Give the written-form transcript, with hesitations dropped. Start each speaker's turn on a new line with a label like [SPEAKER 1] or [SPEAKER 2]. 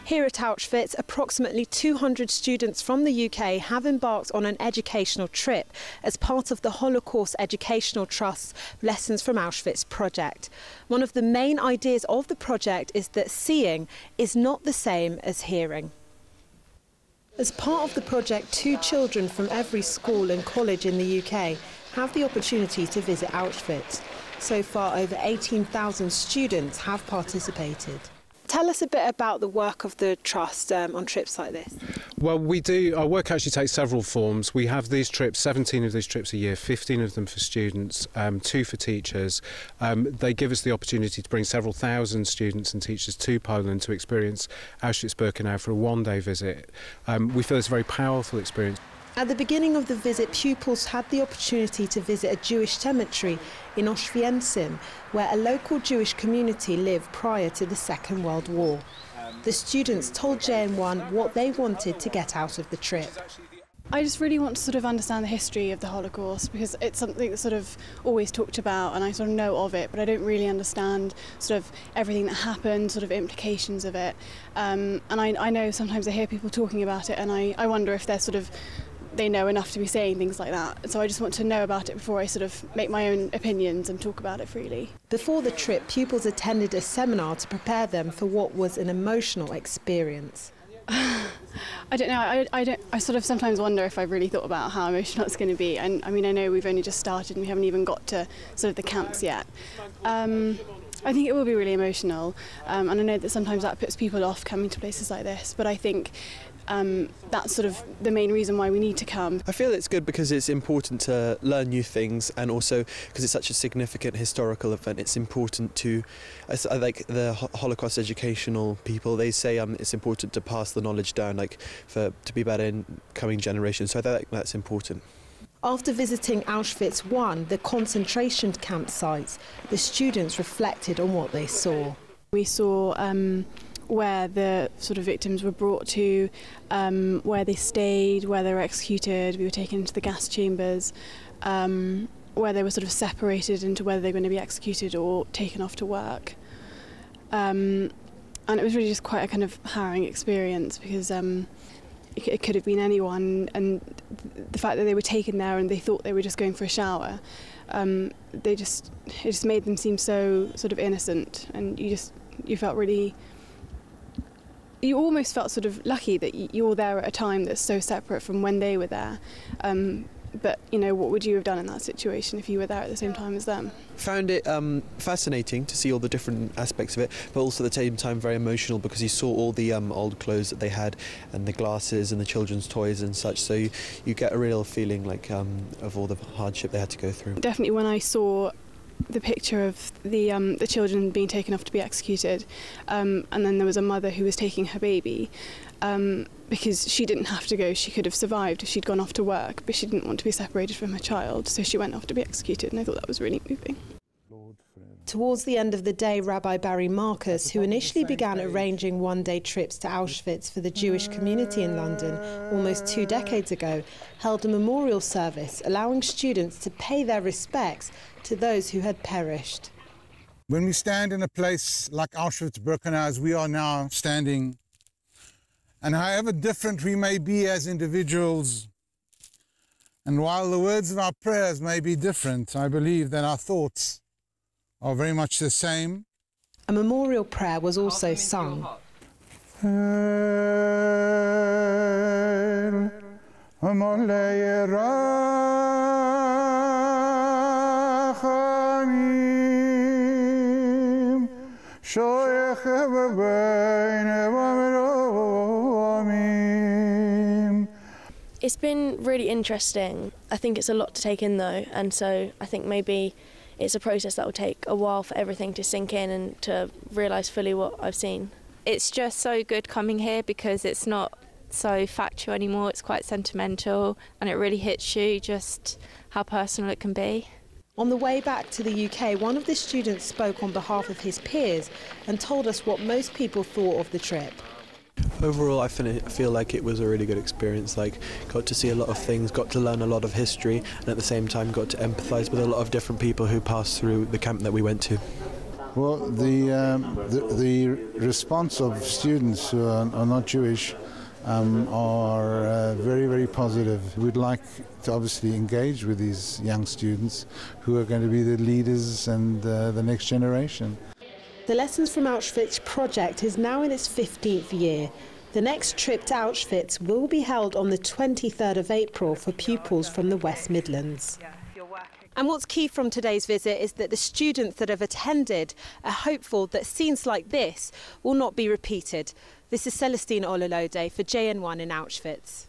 [SPEAKER 1] Here at Auschwitz, approximately 200 students from the UK have embarked on an educational trip as part of the Holocaust Educational Trust's Lessons from Auschwitz project. One of the main ideas of the project is that seeing is not the same as hearing. As part of the project, 2 children from every school and college in the UK have the opportunity to visit Auschwitz. So far, over 18,000 students have participated. Tell us a bit about the work of the Trust on trips like this.
[SPEAKER 2] Well, we do. Our work actually takes several forms. We have these trips, 17 of these trips a year, 15 of them for students, 2 for teachers. They give us the opportunity to bring several thousand students and teachers to Poland to experience Auschwitz-Birkenau for a one-day visit. We feel it's a very powerful experience.
[SPEAKER 1] At the beginning of the visit, pupils had the opportunity to visit a Jewish cemetery in Auschwitz, where a local Jewish community lived prior to the Second World War. The students told JN1 what they wanted to get out of the trip.
[SPEAKER 3] I just really want to sort of understand the history of the Holocaust, because it's something that's sort of always talked about and I sort of know of it, but I don't really understand sort of everything that happened, sort of implications of it. And I know sometimes I hear people talking about it and I wonder if they know enough to be saying things like that. So I just want to know about it before I sort of make my own opinions and talk about it freely.
[SPEAKER 1] Before the trip, pupils attended a seminar to prepare them for what was an emotional experience.
[SPEAKER 3] I don't know, I sort of sometimes wonder if I've really thought about how emotional it's going to be. And I mean, I know we've only just started and we haven't even got to sort of the camps yet. I think it will be really emotional, and I know that sometimes that puts people off coming to places like this, but I think that's sort of the main reason why we need to come.
[SPEAKER 4] I feel it's good because it's important to learn new things, and also because it's such a significant historical event, it's important to, like the Holocaust educational people, they say it's important to pass the knowledge down, like to be better in coming generations, so I think that's important.
[SPEAKER 1] After visiting Auschwitz I, the concentration campsites, the students reflected on what they saw.
[SPEAKER 3] We saw where the sort of victims were brought to, where they stayed, where they were executed. We were taken into the gas chambers, where they were sort of separated into whether they were going to be executed or taken off to work. And it was really just quite a kind of harrowing experience, because it could have been anyone, and the fact that they were taken there and they thought they were just going for a shower, it just made them seem so sort of innocent, and you felt really, you almost felt sort of lucky that you're there at a time that's so separate from when they were there. But, you know, what would you have done in that situation if you were there at the same time as them?
[SPEAKER 4] Found it fascinating to see all the different aspects of it, but also at the same time very emotional, because you saw all the old clothes that they had and the glasses and the children's toys and such, so you get a real feeling like of all the hardship they had to go through. Definitely
[SPEAKER 3] when I saw the picture of the children being taken off to be executed, and then there was a mother who was taking her baby, because she didn't have to go, she could have survived if she'd gone off to work, but she didn't want to be separated from her child, so she went off to be executed, and I thought that was really moving.
[SPEAKER 1] Towards the end of the day, Rabbi Barry Marcus, who initially began arranging one-day trips to Auschwitz for the Jewish community in London almost 2 decades ago, held a memorial service allowing students to pay their respects to those who had perished.
[SPEAKER 5] When we stand in a place like Auschwitz-Birkenau, as we are now standing, and however different we may be as individuals, and while the words of our prayers may be different, I believe that our thoughts are very much the same.
[SPEAKER 1] A memorial prayer was also sung.
[SPEAKER 6] It's been really interesting. I think it's a lot to take in though, and so I think maybe it's a process that will take a while for everything to sink in and to realise fully what I've seen.
[SPEAKER 7] It's just so good coming here because it's not so factual anymore, it's quite sentimental, and it really hits you just how personal it can be.
[SPEAKER 1] On the way back to the UK, one of the students spoke on behalf of his peers and told us what most people thought of the trip.
[SPEAKER 4] Overall, I feel like it was a really good experience. Like, got to see a lot of things, got to learn a lot of history, and at the same time got to empathise with a lot of different people who passed through the camp that we went to.
[SPEAKER 5] Well, the response of students who are not Jewish are very, very positive. We'd like to obviously engage with these young students who are going to be the leaders and the next generation.
[SPEAKER 1] The Lessons from Auschwitz project is now in its 15th year. The next trip to Auschwitz will be held on the 23rd of April for pupils from the West Midlands. And what's key from today's visit is that the students that have attended are hopeful that scenes like this will not be repeated. This is Celestine Ololode for JN1 in Auschwitz.